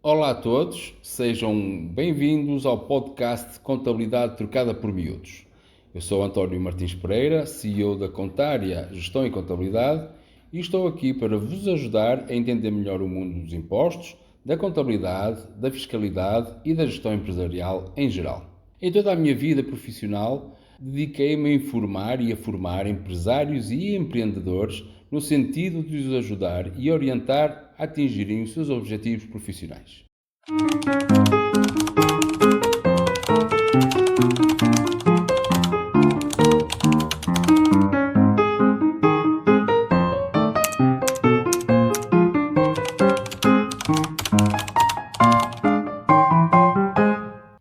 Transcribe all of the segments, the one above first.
Olá a todos, sejam bem-vindos ao podcast Contabilidade Trocada por Miúdos. Eu sou António Martins Pereira, CEO da Contária Gestão e Contabilidade, e estou aqui para vos ajudar a entender melhor o mundo dos impostos, da contabilidade, da fiscalidade e da gestão empresarial em geral. Em toda a minha vida profissional, dediquei-me a informar e a formar empresários e empreendedores no sentido de os ajudar e orientar a atingirem os seus objetivos profissionais.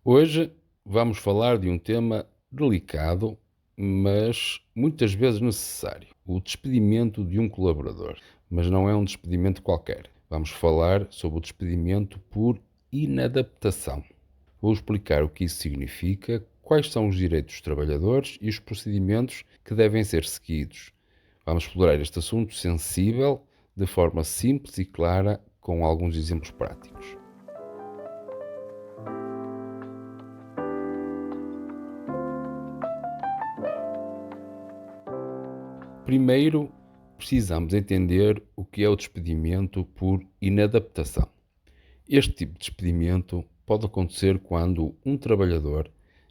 Hoje vamos falar de um tema delicado, mas muitas vezes necessário: o despedimento de um colaborador. Mas não é um despedimento qualquer. Vamos falar sobre o despedimento por inadaptação. Vou explicar o que isso significa, quais são os direitos dos trabalhadores e os procedimentos que devem ser seguidos. Vamos explorar este assunto sensível de forma simples e clara, com alguns exemplos práticos. Primeiro, precisamos entender o que é o despedimento por inadaptação. Este tipo de despedimento pode acontecer quando um trabalhador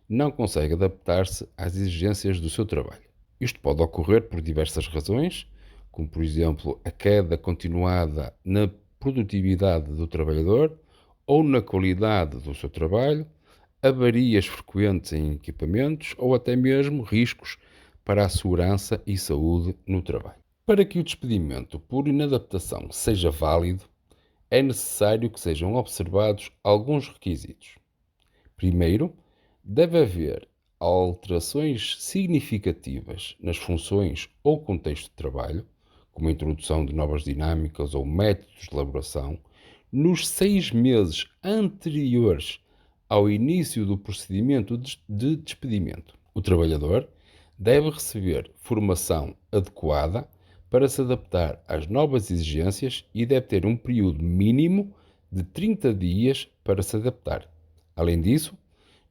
não consegue adaptar-se às exigências do seu trabalho. Isto pode ocorrer por diversas razões, como por exemplo a queda continuada na produtividade do trabalhador ou na qualidade do seu trabalho, avarias frequentes em equipamentos ou até mesmo riscos para a segurança e saúde no trabalho. Para que o despedimento por inadaptação seja válido, é necessário que sejam observados alguns requisitos. Primeiro, deve haver alterações significativas nas funções ou contexto de trabalho, como a introdução de novas dinâmicas ou métodos de elaboração, nos 6 meses anteriores ao início do procedimento de despedimento. O trabalhador deve receber formação adequada para se adaptar às novas exigências e deve ter um período mínimo de 30 dias para se adaptar. Além disso,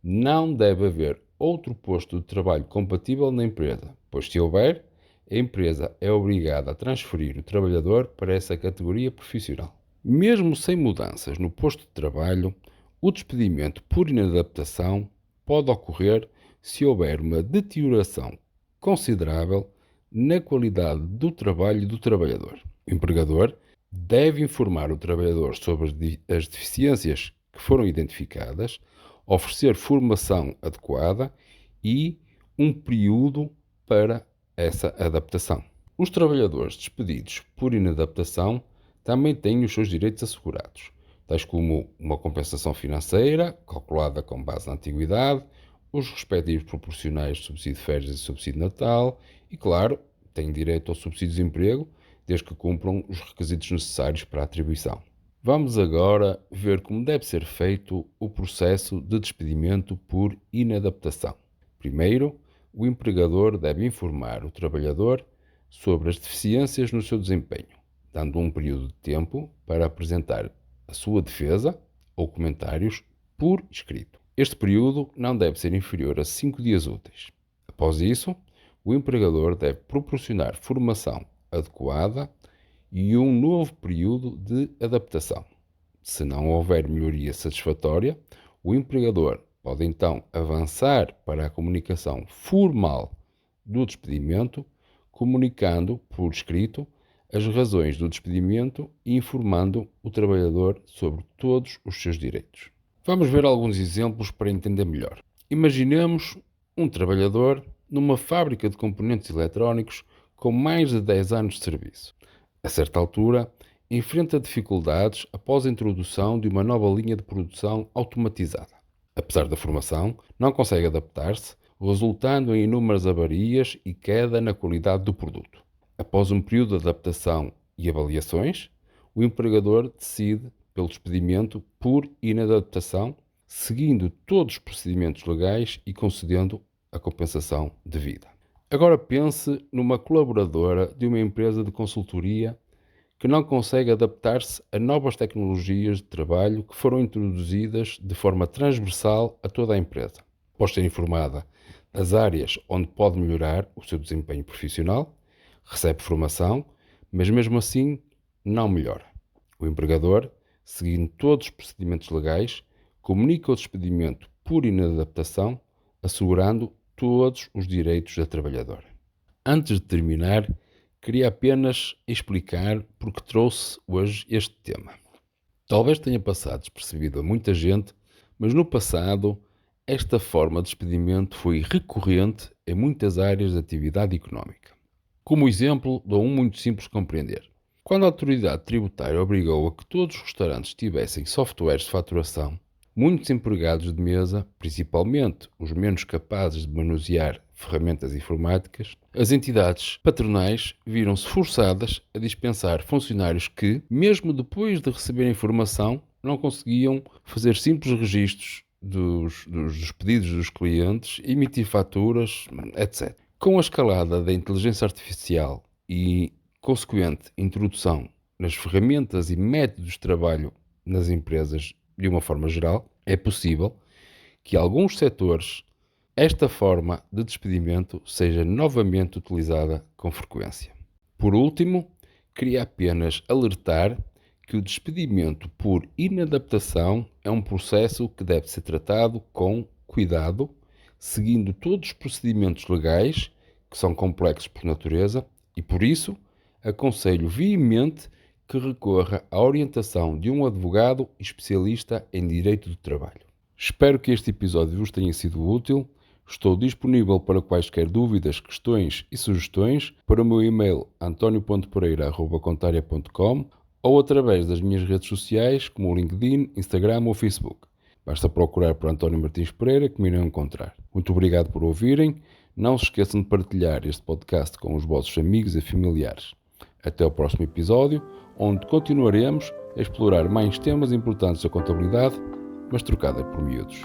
não deve haver outro posto de trabalho compatível na empresa, pois se houver, a empresa é obrigada a transferir o trabalhador para essa categoria profissional. Mesmo sem mudanças no posto de trabalho, o despedimento por inadaptação pode ocorrer se houver uma deterioração considerável na qualidade do trabalho do trabalhador. O empregador deve informar o trabalhador sobre as deficiências que foram identificadas, oferecer formação adequada e um período para essa adaptação. Os trabalhadores despedidos por inadaptação também têm os seus direitos assegurados, tais como uma compensação financeira, calculada com base na antiguidade, os respectivos proporcionais de subsídio de férias e subsídio de Natal e, claro, têm direito ao subsídio de desemprego, desde que cumpram os requisitos necessários para a atribuição. Vamos agora ver como deve ser feito o processo de despedimento por inadaptação. Primeiro, o empregador deve informar o trabalhador sobre as deficiências no seu desempenho, dando um período de tempo para apresentar a sua defesa ou comentários por escrito. Este período não deve ser inferior a 5 dias úteis. Após isso, o empregador deve proporcionar formação adequada e um novo período de adaptação. Se não houver melhoria satisfatória, o empregador pode então avançar para a comunicação formal do despedimento, comunicando por escrito as razões do despedimento e informando o trabalhador sobre todos os seus direitos. Vamos ver alguns exemplos para entender melhor. Imaginemos um trabalhador numa fábrica de componentes eletrónicos com mais de 10 anos de serviço. A certa altura, enfrenta dificuldades após a introdução de uma nova linha de produção automatizada. Apesar da formação, não consegue adaptar-se, resultando em inúmeras avarias e queda na qualidade do produto. Após um período de adaptação e avaliações, o empregador decide pelo despedimento por inadaptação, seguindo todos os procedimentos legais e concedendo a compensação devida. Agora pense numa colaboradora de uma empresa de consultoria que não consegue adaptar-se a novas tecnologias de trabalho que foram introduzidas de forma transversal a toda a empresa. Após ser informada das áreas onde pode melhorar o seu desempenho profissional, recebe formação, mas mesmo assim não melhora. O empregador, seguindo todos os procedimentos legais, comunica o despedimento por inadaptação, assegurando todos os direitos da trabalhadora. Antes de terminar, queria apenas explicar porque trouxe hoje este tema. Talvez tenha passado despercebido a muita gente, mas no passado esta forma de despedimento foi recorrente em muitas áreas da atividade económica. Como exemplo, dou um muito simples de compreender. Quando a autoridade tributária obrigou a que todos os restaurantes tivessem softwares de faturação, muitos empregados de mesa, principalmente os menos capazes de manusear ferramentas informáticas, as entidades patronais viram-se forçadas a dispensar funcionários que, mesmo depois de receberem informação, não conseguiam fazer simples registros dos pedidos dos clientes, emitir faturas, etc. Com a escalada da inteligência artificial e consequente introdução nas ferramentas e métodos de trabalho nas empresas de uma forma geral, é possível que em alguns setores esta forma de despedimento seja novamente utilizada com frequência. Por último, queria apenas alertar que o despedimento por inadaptação é um processo que deve ser tratado com cuidado, seguindo todos os procedimentos legais, que são complexos por natureza, e por isso aconselho veemente que recorra à orientação de um advogado especialista em direito do trabalho. Espero que este episódio vos tenha sido útil. Estou disponível para quaisquer dúvidas, questões e sugestões para o meu e-mail antonio.pereira@contaria.com ou através das minhas redes sociais como o LinkedIn, Instagram ou Facebook. Basta procurar por António Martins Pereira que me irão encontrar. Muito obrigado por ouvirem. Não se esqueçam de partilhar este podcast com os vossos amigos e familiares. Até ao próximo episódio, onde continuaremos a explorar mais temas importantes da contabilidade, mas trocada por miúdos.